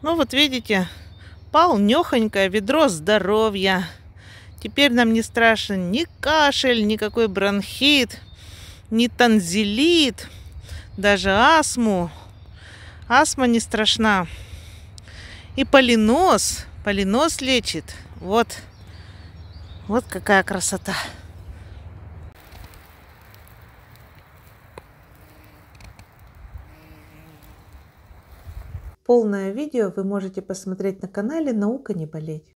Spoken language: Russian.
Ну вот видите, полнёхонькое ведро здоровья. Теперь нам не страшен ни кашель, никакой бронхит, ни танзелит, даже астму. Астма не страшна. И полинос. Полинос лечит. Вот. Вот какая красота. Полное видео вы можете посмотреть на канале «Наука не болеть».